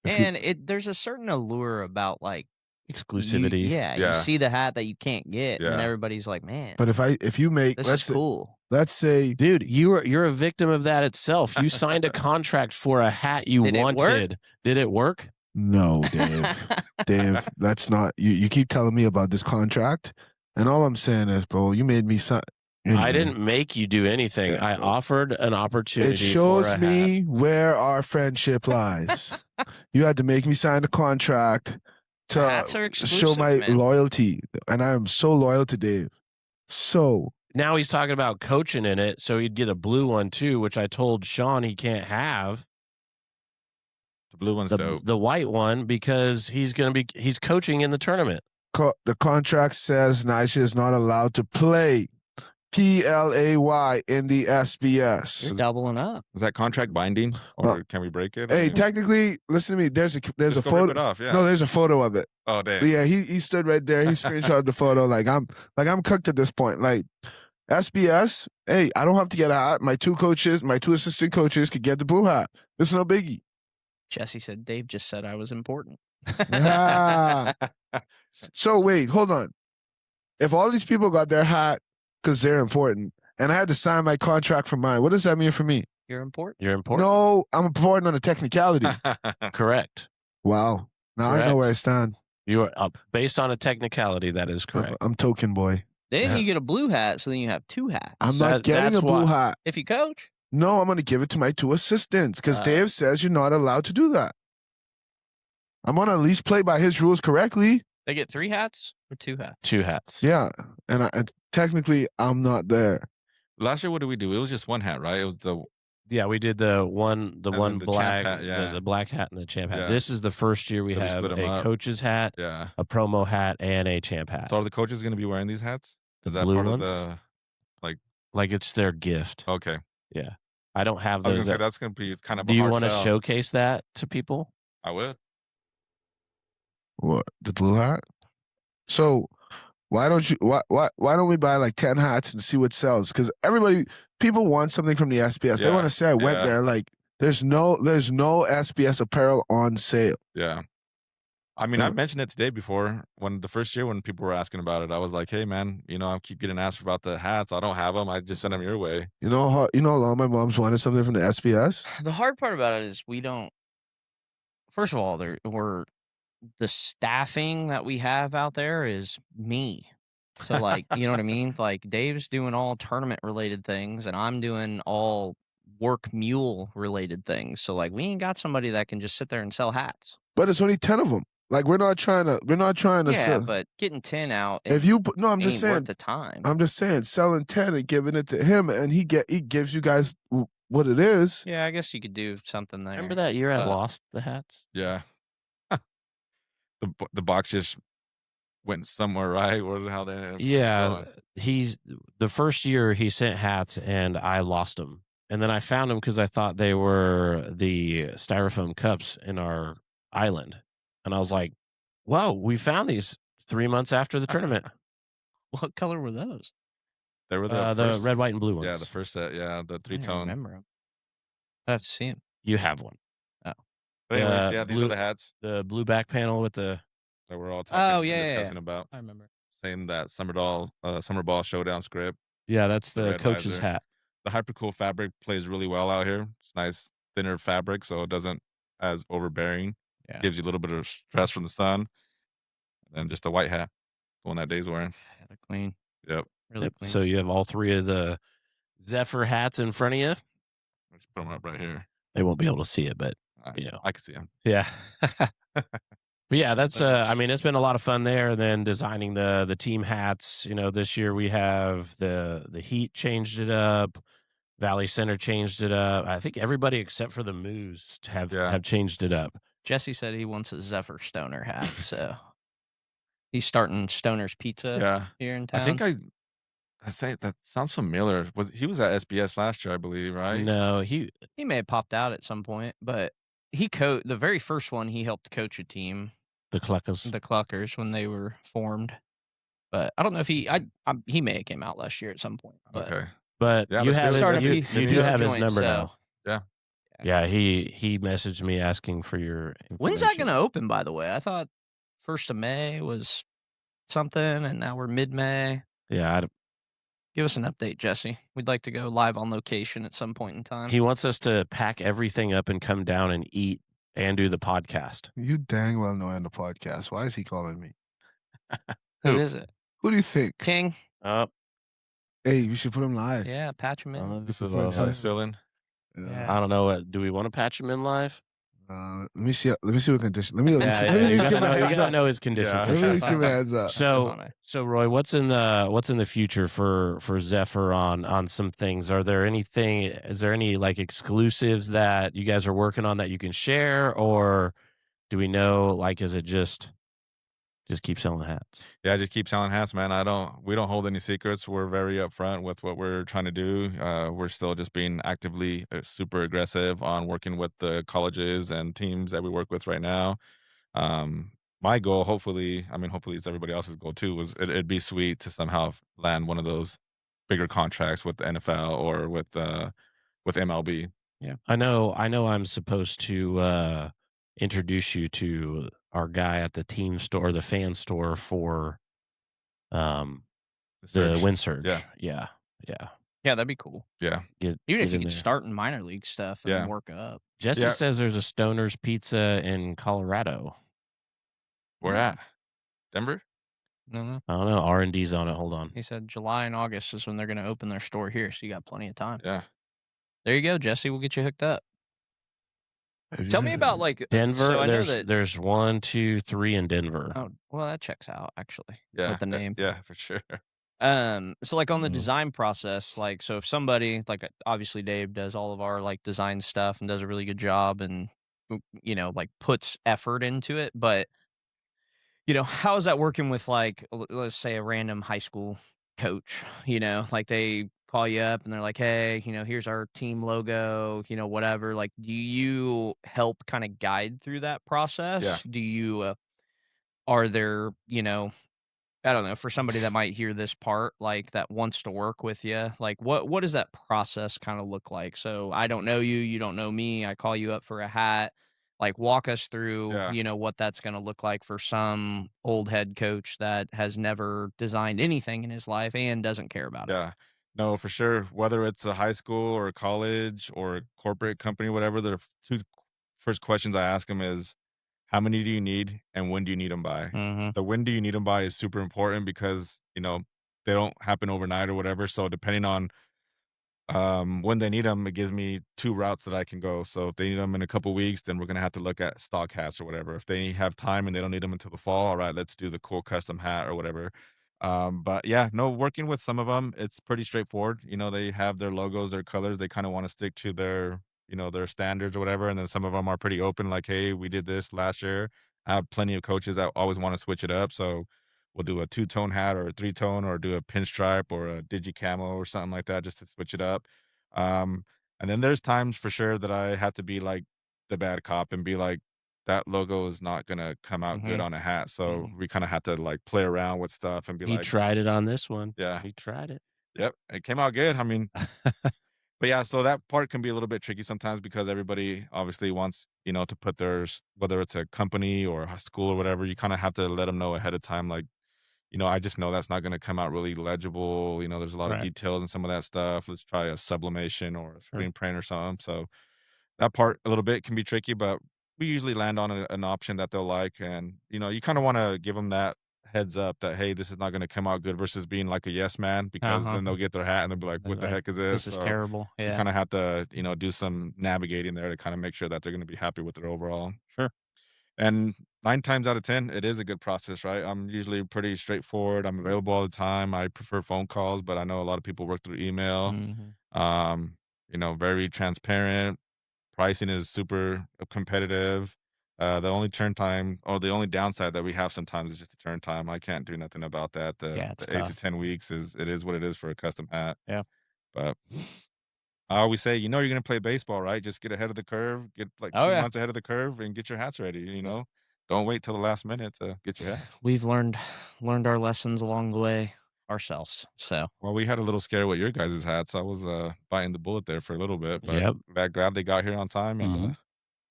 If you- and there's a certain allure about like Exclusivity. You Yeah. see the hat that you can't get, and Yeah. everybody's like, "Man, But if you make this let's is say, cool." let's say Dude, you're a victim of that itself. You signed a contract for a hat you Did it work? wanted. Did it work? no, Dave. Dave, that's not you keep telling me about this contract, and all I'm saying is, bro, you made me sign. I didn't make you do anything. Yeah. I offered an opportunity. It shows for a me hat. where our friendship lies. You had to make me sign a contract to Hats are show exclusive, my man. loyalty, and I am so loyal to Dave. So Now he's talking about coaching in it, so he'd get a blue one too, which I told Sean he can't have The blue one's dope. the white one because he's coaching in the tournament. the contract says Nisha is not allowed to play PLAY in the SBS. You're doubling up. Is that contract binding, or Well, can we break it? Hey, Or- technically, listen to me. There's a Just photo. go rip it off. Yeah. No, there's a photo of it. Oh damn. Yeah, he stood right there. He screenshotted the photo. Like I'm cooked at this point. Like SBS, hey, I don't have to get a hat. My two assistant coaches could get the blue hat. It's no biggie. Jesse said, "Dave just said I was important." Ah. So wait, hold on. If all these people got their hat because they're important, and I had to sign my contract for mine, what does that mean for me? You're important. You're important. No, I'm important on a technicality. Correct. Wow. Now I Correct. know where I stand. You are based on a technicality. That is correct. I'm token boy. Then Yeah. you get a blue hat, so then you have two hats. I'm not getting that's a blue why- hat. If you coach, No, I'm going to give it to my 2 assistants because Dave says you're not allowed to do that. I'm going to at least play by his rules correctly. They get 3 hats or 2 hats? 2 hats. Yeah, and technically I'm not there. Last year, what did we do? It was just 1 hat, right? It was the we did the one then the champ black hat, yeah. the black hat and the champ hat. Yeah. This is the first year we Then we have split 'em a up. coach's hat, yeah. a promo hat, and a champ hat. So are the coaches going to be wearing these hats? The Is that blue part ones? of the Like it's their gift. Okay? Yeah. I don't have I was those. gonna say that's gonna be kind of. Do a you hard want to sell. showcase that to people? I would. What, the blue hat? So why don't don't we buy like 10 hats and see what sells? Because people want something from the SBS. They Yeah, want to say I went yeah. there. Like there's no SBS apparel on sale. Yeah. I mean, Yeah. I mentioned it today before when the first year when people were asking about it. I was like, "Hey, man, I keep getting asked about the hats. I don't have them. I just send them your way." You know how long my mom's wanted something from the SBS? The hard part about it is we don't. First of all, the staffing that we have out there is me. So like, you know what I mean? Like Dave's doing all tournament related things and I'm doing all work mule related things. So like we ain't got somebody that can just sit there and sell hats. But it's only 10 of them. Like we're not trying to Yeah, sell. but getting 10 out If you put, no, I'm just ain't saying worth the time. I'm just saying selling 10 and giving it to him and he gives you guys what it is. Yeah, I guess you could do something there. Remember that year I but- lost the hats? Yeah. The box just went somewhere, right? Or how they ended up Yeah. going. He's the first year he sent hats and I lost them. And then I found them because I thought they were the styrofoam cups in our island. And I was like, whoa, we found these 3 months after the tournament. What color were those? They were The first, red, white, and blue ones. Yeah, the first set. Yeah, the I 3-tone. remember them. I have to see them. You have one. But anyways, yeah, these blue- are the hats The blue back panel with the that we're all talking Oh, yeah, discussing about. I remember. Saying that summer ball showdown script. that's The the red coach's visor. hat. The hypercool fabric plays really well out here. It's nice thinner fabric, so it doesn't as overbearing. Yeah. Gives you a little bit of stress from the sun. And just a white hat, the one that Dave's wearing. Yeah, they're clean. Yep. Really Yep. clean. So you have all 3 of the Zephyr hats in front of you. Let's put them up right here. They won't be able to see it, but I can see them. yeah. But yeah, that's I mean, it's been a lot of fun there. And then designing the team hats. This year we have the Heat changed it up, Valley Center changed it up. I think everybody except for the Moose have changed it up. Jesse said he wants a Zephyr Stoner hat, so he's starting Stoner's Pizza Yeah. here in town. I think I say that sounds familiar. He was at SBS last year, I believe, right? No, he may have popped out at some point, but the very first one he helped coach a team, the Cluckers. the Cluckers, when they were formed. But I don't know if he may have came out last year at some point. But Okay. But Yeah, you let's have do it. his, you, Let's do you it. do Pizza have his joint, number so- now. Yeah. Yeah, he messaged me asking for your When's that information. going to open, by the way? I thought 1st of May was something, and now we're mid-May. Yeah, Give us an update, Jesse. We'd like to go live on location at some point in time. he wants us to pack everything up and come down and eat and do the podcast. You dang well know in the podcast. Why is he calling me? Who is it? Who do you think? King? Oh, Hey, you should put him live. Yeah, patch him in. this is, How he's feeling? Yeah. I don't know. Do we want to patch him in live? Let me see what condition. Let me Yeah, let me you just give my gotta heads know up. know his condition. Yeah. for Let sure. me just give my heads up. So Roy, what's in the future for Zephyr on some things? Is there any like exclusives that you guys are working on that you can share, or do we know, like, is it just keep selling hats? Yeah, just keep selling hats, man. We don't hold any secrets. We're very upfront with what we're trying to do. We're still just being actively super aggressive on working with the colleges and teams that we work with right now. My goal, hopefully it's everybody else's goal too, was it'd be sweet to somehow land one of those bigger contracts with the NFL or with MLB. Yeah, I know. I'm supposed to introduce you to our guy at the team store, the fan store for the Surge. Wind Surge. Yeah. Yeah. Yeah, that'd be cool. Yeah. Even Get if you in could there. start in minor league stuff and Yeah. then work up. Jesse Yeah. says there's a Stoner's Pizza in Colorado. Where at? Denver? No. I don't know. R&D's on it. Hold on. He said July and August is when they're going to open their store here, so you got plenty of time. Yeah. There you go, Jesse. We'll get you hooked up. Have you Tell me about heard? like so Denver. I know There's that. there's one, two, three in Denver. Oh, well, that checks out actually Yeah, with the name. yeah, for sure. So like on the Mhm. design process, like so if somebody like obviously Dave does all of our like design stuff and does a really good job and like puts effort into it, but how is that working with like let's say a random high school coach, like they call you up and they're like, "Hey, here's our team logo, whatever." Like do you help kind of guide through that Yeah, process? Do you are there, I don't know, for somebody that might hear this part, like, that wants to work with you, like, what does that process kinda look like? So, I don't know you, you don't know me, I call you up for a hat, like, walk us through, yeah, what that's gonna look like for some old head coach that has never designed anything in his life and doesn't care about it. yeah. No, for sure. Whether it's a high school or a college or a corporate company, whatever, the two first questions I ask them is, how many do you need and when do you need them by? Mhm, The when do you need them by is super important because, they don't happen overnight or whatever. So depending on when they need them, it gives me 2 routes that I can go. So if they need them in a couple weeks, then we're gonna have to look at stock hats or whatever. If they have time and they don't need them until the fall, all right, let's do the cool custom hat or whatever. But yeah, no, working with some of them, it's pretty straightforward. They have their logos, their colors. They kinda wanna stick to their standards or whatever, and then some of them are pretty open, like, "Hey, we did this last year." I have plenty of coaches that always wanna switch it up, so we'll do a two-tone hat or a three-tone or do a pinstripe or a digi camo or something like that just to switch it up. Um, and then there's times for sure that I have to be like the bad cop and be like, that logo is not gonna come out good mhm, on a hat. So mhm. we kind of have to like play around with stuff and be He like, tried it on this one. yeah, He tried it. yep, it came out good. I mean, but yeah, so that part can be a little bit tricky sometimes because everybody obviously wants, to put theirs, whether it's a company or a school or whatever, you kind of have to let them know ahead of time, like, I just know that's not gonna come out really legible. There's a lot of Right. details and some of that stuff. Let's try a sublimation or a Sure. screen print or something. So that part a little bit can be tricky, but we usually land on an option that they'll like. And, you kind of want to give them that heads up that, hey, this is not going to come out good versus being like a yes man, because Uh-huh. then they'll get their hat and they'll be like, what the Like, heck is this? "This is So terrible." you Yeah. kind of have to, do some navigating there to kind of make sure that they're going to be happy with their overall. Sure. And 9 times out of 10, it is a good process, right? I'm usually pretty straightforward. I'm available all the time. I prefer phone calls, but I know a lot of people work through email. Mhm. Um, very transparent. Pricing is super competitive. The only turn time or the only downside that we have sometimes is just the turn time. I can't do nothing about that. The Yeah, it's the 8 to tough. 10 weeks is what it is for a custom hat. Yeah. But I always say, you're gonna play baseball, right? Just get ahead of the curve, get like Oh, 2 yeah. months ahead of the curve and get your hats ready. Don't wait till the last minute to get your hats. We've learned our lessons along the way ourselves, so Well, we had a little scare with your guys' hats. I was biting the bullet there for a little bit, but Yep. glad they got here on time, and Mhm.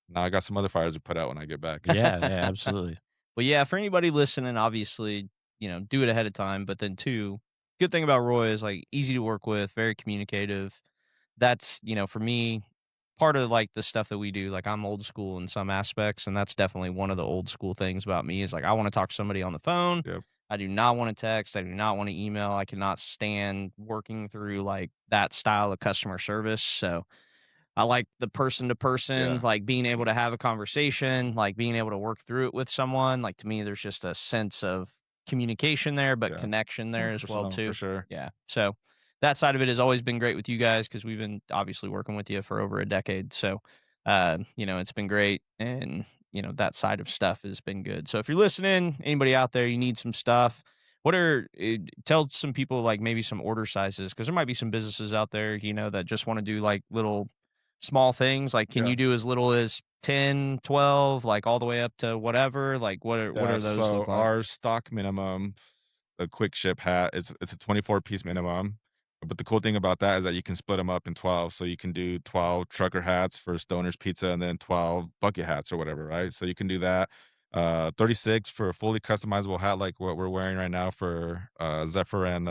now I got some other fires to put out when I get back. Yeah, yeah, absolutely. Well, yeah, for anybody listening, obviously, do it ahead of time, but then 2, good thing about Roy is, like, easy to work with, very communicative. That's, for me, part of, like, the stuff that we do, like, I'm old school in some aspects, and that's definitely one of the old school things about me is, like, I wanna talk to somebody on the phone. Yep. I do not wanna text. I do not wanna email. I cannot stand working through, like, that style of customer service, so I like the person to person, Yeah. like being able to have a conversation, like being able to work through it with someone. Like to me, there's just a sense of communication there, but Yeah. connection there as well 100% for too. sure. Yeah. So that side of it has always been great with you guys because we've been obviously working with you for over a decade. So it's been great. And that side of stuff has been good. So if you're listening, anybody out there, you need some stuff. Tell some people like maybe some order sizes because there might be some businesses out there, that just want to do like little small things, like, can Yeah. you do as little as 10, 12, like, all the way up to whatever? Like, what Yeah, are those so look like? our stock minimum, the quick ship hat, it's a 24-piece minimum, but the cool thing about that is that you can split them up in 12, so you can do 12 trucker hats for Stoner's Pizza and then 12 bucket hats or whatever, right? So you can do that. 36 for a fully customizable hat like what we're wearing right now for, Zephyr and,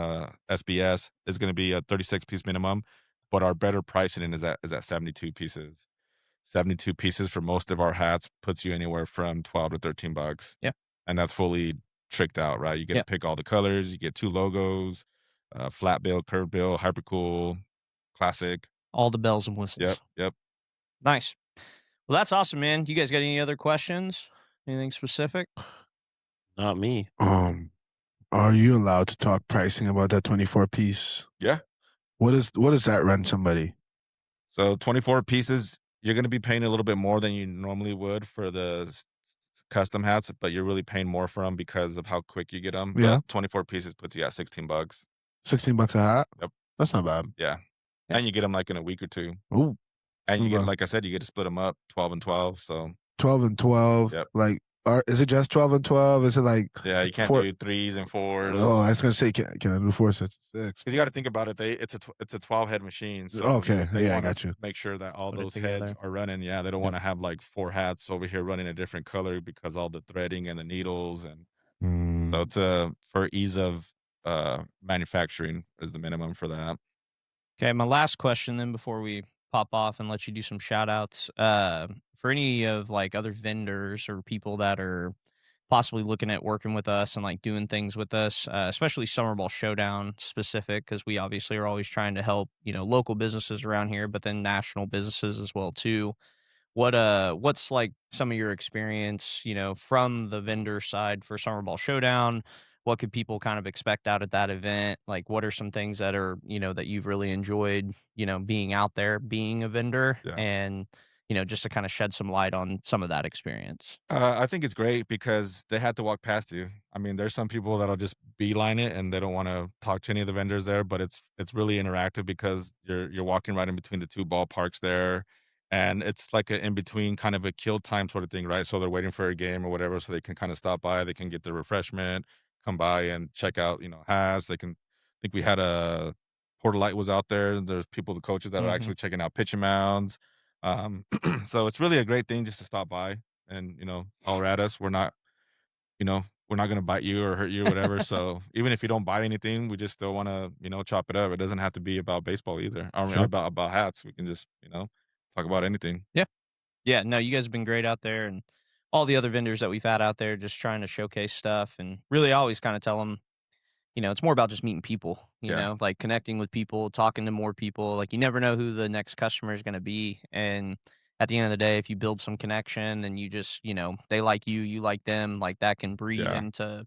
SBS is gonna be a 36-piece minimum, but our better pricing is at 72 pieces. 72 pieces for most of our hats puts you anywhere from 12 to 13 bucks. Yeah, And that's fully tricked out, right? You get to yeah, pick all the colors, you get 2 logos, flat bill, curved bill, hyper cool, classic. All the bells and whistles. Yep. Nice. Well, that's awesome, man. You guys got any other questions? Anything specific? Not me. Are you allowed to talk pricing about that 24 piece? Yeah. What does that run somebody? So 24 pieces, you're going to be paying a little bit more than you normally would for the custom hats, but you're really paying more for them because of how quick you get them. Yeah. But 24 pieces puts you at $16. $16 a hat? Yep. That's not bad. Yeah. Yeah. And you get them like in a week or two. Ooh. And you get, Well, like I said, you get to split them up 12 and 12. So 12 and 12. Yep. Like, is it just 12 and 12? Is it like yeah, you can't four? do 3s and 4s. Oh, I was gonna say, can I do 4, 6, 6? Because you got to think about it. It's a 12 head machine. So Okay, they yeah, I wanna got you. Make sure that all Put it those heads together. are running. Yeah, they don't want to have like 4 hats over here running a different color because all the threading and the needles, and so Mm. it's for ease of manufacturing is the minimum for that. Okay, my last question then before we pop off and let you do some shout outs. For any of like other vendors or people that are possibly looking at working with us and like doing things with us, especially Summer Ball Showdown specific, because we obviously are always trying to help, local businesses around here, but then national businesses as well too. What's like some of your experience, from the vendor side for Summer Ball Showdown? What could people kind of expect out at that event? Like what are some things that are, that you've really enjoyed, being out there, being a vendor, Yeah. and just to kind of shed some light on some of that experience. I think it's great because they had to walk past you. I mean, there's some people that'll just beeline it and they don't want to talk to any of the vendors there, but it's really interactive because you're walking right in between the two ballparks there, and it's like a in between kind of a kill time sort of thing, right? So they're waiting for a game or whatever, so they can kind of stop by, they can get their refreshment, come by and check out, hats. They can. I think we had a Porter Light was out there. There's people, the coaches that are Hmm. actually checking out pitching mounds. So it's really a great thing just to stop by and, holler at us. We're not gonna bite you or hurt you or whatever. So even if you don't buy anything, we just still wanna, chop it up. It doesn't have to be about baseball either. I mean, Sure. about hats. We can just, talk about anything. Yeah, no, you guys have been great out there, and all the other vendors that we've had out there just trying to showcase stuff. And really, I always kind of tell them, it's more about just meeting people, Yeah. like connecting with people, talking to more people. Like you never know who the next customer is going to be. And at the end of the day, if you build some connection and you just, they like you like them, like that can breed Yeah. into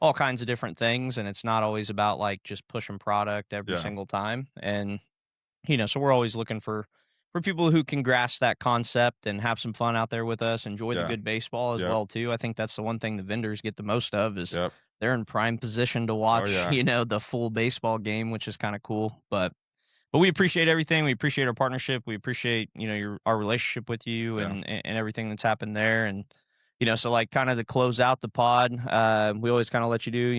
all kinds of different things. And it's not always about like just pushing product every Yeah. single time. And so we're always looking for people who can grasp that concept and have some fun out there with us, enjoy the Yeah. good baseball as Yep. well too. I think that's the one thing the vendors get the most of is Yep. they're in prime position to watch, yeah. the full baseball game, which is kind of cool. But we appreciate everything. We appreciate our partnership. We appreciate, our relationship with you Yeah. and everything that's happened there. And, so like kind of to close out the pod, we always kind of let you do,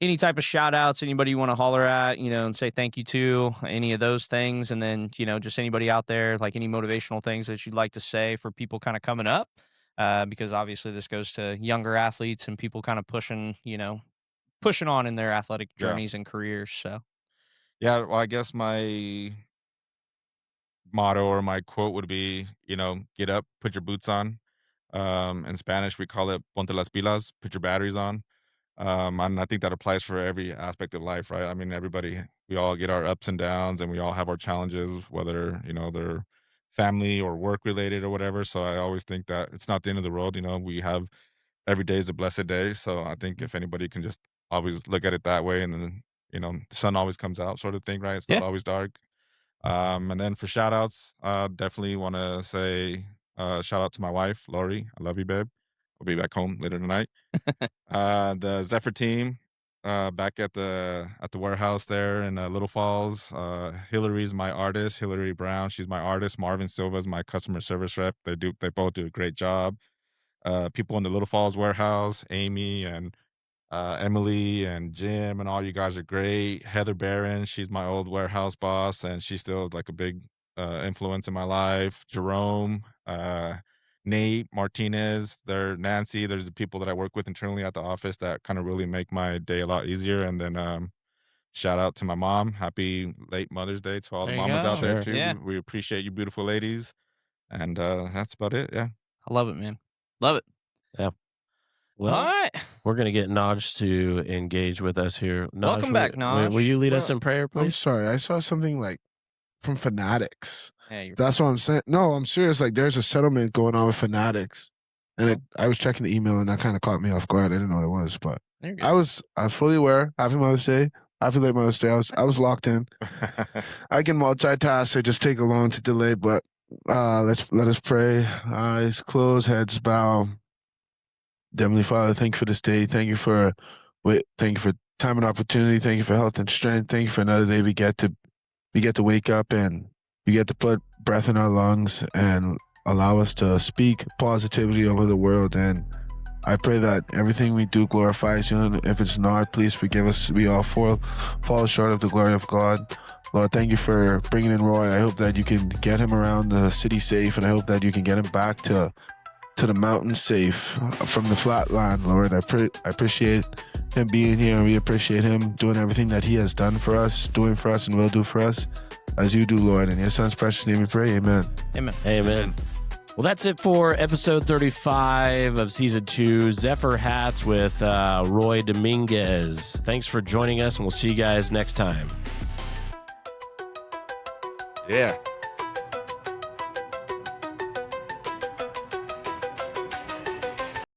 any type of shout outs, anybody you want to holler at, and say thank you to, any of those things. And then, just anybody out there, like any motivational things that you'd like to say for people kind of coming up. Because obviously this goes to younger athletes and people kind of pushing on in their athletic Yeah. journeys and careers. So Yeah. Well, I guess my motto or my quote would be, get up, put your boots on. In Spanish, we call it ponte las pilas, put your batteries on. And I think that applies for every aspect of life, right? I mean, we all get our ups and downs and we all have our challenges, whether, they're family or work related or whatever. So I always think that it's not the end of the world. We have every day is a blessed day. So I think if anybody can just always look at it that way, and then, the sun always comes out sort of thing, right? It's Yeah. not always dark. And then for shout outs, definitely want to say, shout out to my wife, Lori. I love you, babe. I'll be back home later tonight. The Zephyr team, back at the warehouse there in Little Falls. Hillary's my artist. Hillary Brown, she's my artist. Marvin Silva's my customer service rep. They both do a great job. People in the Little Falls warehouse, Amy and Emily and Jim and all you guys are great. Heather Barron, she's my old warehouse boss, and she's still like a big influence in my life. Jerome, Nate, Martinez, Nancy. There's the people that I work with internally at the office that kind of really make my day a lot easier. And then shout out to my mom. Happy late Mother's Day to all the There you mamas go. out there Sure. too. Yeah. We appreciate you, beautiful ladies. And that's about it. Yeah. I love it, man. Love it. Well, All right. we're going to get Naj to engage with us here. Naj, Welcome back, will Naj. you lead us Well, in prayer, I'm please? sorry. I saw something like from Fanatics. Yeah, you're That's what I'm saying. No, I'm serious. Like, there's a settlement going on with Fanatics, and I was checking the email, and that kind of caught me off guard. I didn't know what it was, but you're good. I was fully aware. Happy Mother's Day. Happy late Mother's Day. I was locked in. I can multitask. I just take a long to delay, but let us pray. Eyes closed, heads bow. Heavenly Father, thank you for this day. Thank you for time and opportunity. Thank you for health and strength. Thank you for another day we get to wake up and we get to put breath in our lungs and allow us to speak positivity over the world. And I pray that everything we do glorifies you. And if it's not, please forgive us. We all fall short of the glory of God. Lord, thank you for bringing in Roy. I hope that you can get him around the city safe, and I hope that you can get him back to the mountain safe from the flatland, Lord. I appreciate him being here, and we appreciate him doing everything that he has done for us, doing for us, and will do for us, as you do, Lord. In your son's precious name we pray, amen. Amen. Amen. Well, that's it for episode 35 of season 2, Zephyr Hats with Roy Dominguez. Thanks for joining us, and we'll see you guys next time. Yeah.